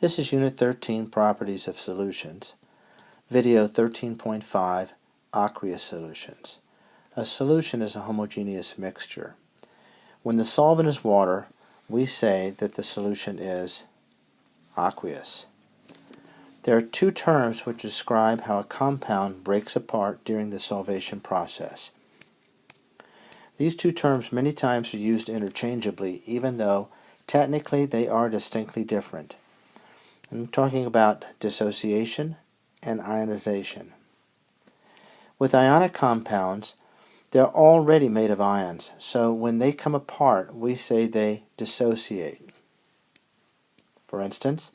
This is Unit 13, Properties of Solutions, Video 13.5, Aqueous Solutions. A solution is a homogeneous mixture. When the solvent is water, we say that the solution is aqueous. There are two terms which describe how a compound breaks apart during the solvation process. These two terms many times are used interchangeably, even though technically they are distinctly different. I'm talking about dissociation and ionization. With ionic compounds, they're already made of ions, so when they come apart, we say they dissociate. For instance,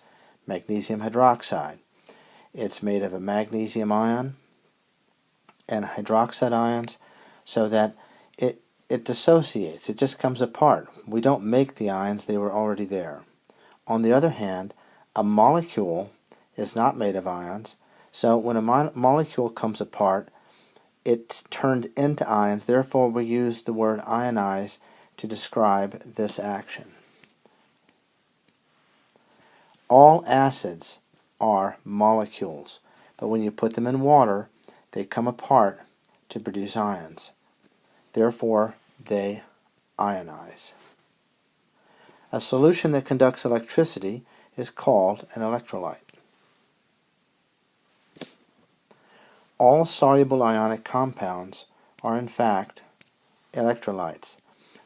magnesium hydroxide. It's made of a magnesium ion and hydroxide ions, so that it dissociates. It just comes apart. We don't make the ions, they were already there. On the other hand, a molecule is not made of ions, so when a molecule comes apart, it's turned into ions. Therefore, we use the word ionize to describe this action. All acids are molecules, but when you put them in water, they come apart to produce ions. Therefore, they ionize. A solution that conducts electricity is called an electrolyte. All soluble ionic compounds are in fact electrolytes.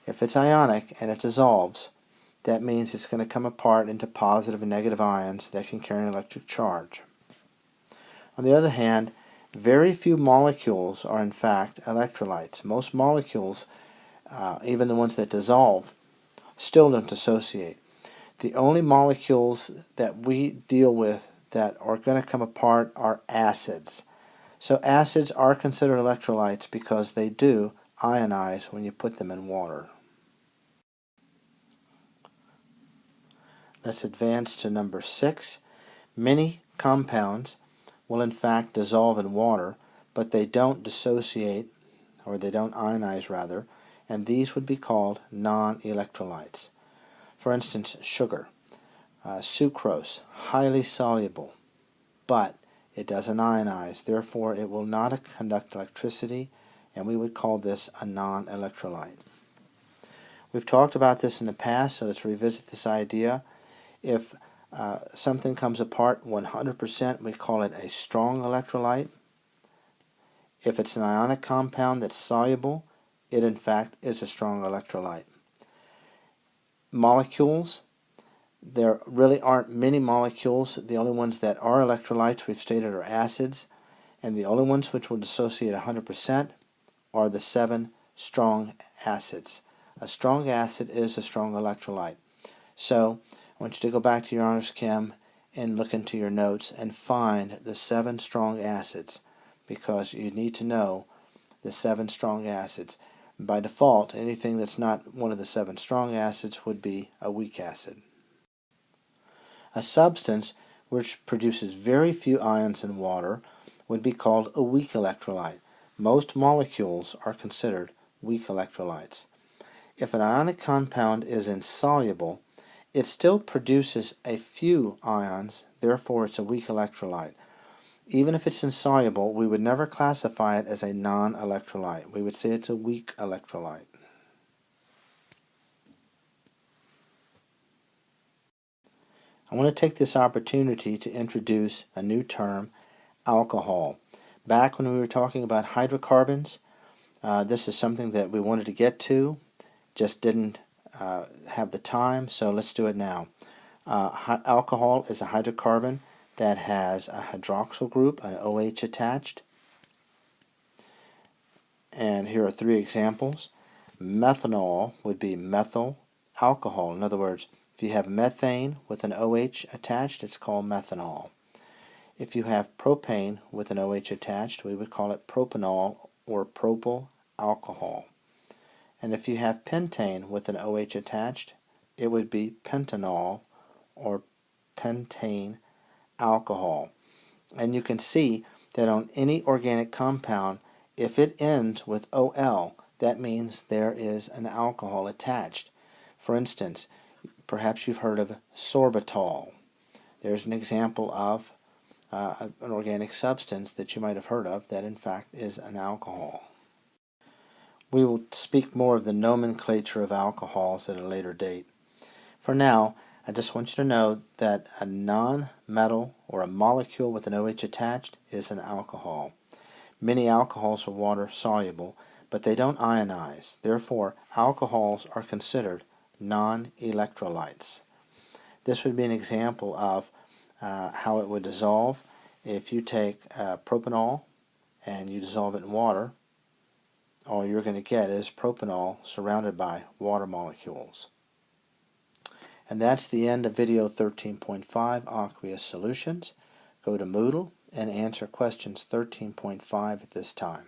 If it's ionic and it dissolves, that means it's going to come apart into positive and negative ions that can carry an electric charge. On the other hand, very few molecules are in fact electrolytes. Most molecules, even the ones that dissolve, still don't dissociate. The only molecules that we deal with that are going to come apart are acids. So acids are considered electrolytes because they do ionize when you put them in water. Let's advance to number 6. Many compounds will in fact dissolve in water, but they don't dissociate, or they don't ionize rather, and these would be called non-electrolytes. For instance, sugar, sucrose, highly soluble, but it doesn't ionize, therefore it will not conduct electricity, and we would call this a non-electrolyte. We've talked about this in the past, so let's revisit this idea. If something comes apart 100%, we call it a strong electrolyte. If it's an ionic compound that's soluble, it in fact is a strong electrolyte. Molecules, there really aren't many molecules. The only ones that are electrolytes we've stated are acids, and the only ones which will dissociate 100% are the 7 strong acids. A strong acid is a strong electrolyte. So I want you to go back to your honors chem and look into your notes and find the 7 strong acids, because you need to know the 7 strong acids. By default, anything that's not one of the 7 strong acids would be a weak acid. A substance which produces very few ions in water would be called a weak electrolyte. Most molecules are considered weak electrolytes. If an ionic compound is insoluble, it still produces a few ions, therefore it's a weak electrolyte. Even if it's insoluble, we would never classify it as a non-electrolyte. We would say it's a weak electrolyte. I want to take this opportunity to introduce a new term, alcohol. Back when we were talking about hydrocarbons, this is something that we wanted to get to, just didn't have the time, so let's do it now. Alcohol is a hydrocarbon that has a hydroxyl group, an OH attached. And here are 3 examples. Methanol would be methyl alcohol. In other words, if you have methane with an OH attached, it's called methanol. If you have propane with an OH attached, we would call it propanol or propyl alcohol. And if you have pentane with an OH attached, it would be pentanol or pentane alcohol. And you can see that on any organic compound, if it ends with OL, that means there is an alcohol attached. For instance, perhaps you've heard of sorbitol. There's an example of an organic substance that you might have heard of that in fact is an alcohol. We will speak more of the nomenclature of alcohols at a later date. For now, I just want you to know that a non-metal or a molecule with an OH attached is an alcohol. Many alcohols are water soluble, but they don't ionize. Therefore, alcohols are considered non-electrolytes. This would be an example of how it would dissolve. If you take propanol and you dissolve it in water, all you're going to get is propanol surrounded by water molecules. And that's the end of video 13.5, Aqueous Solutions. Go to Moodle and answer questions 13.5 at this time.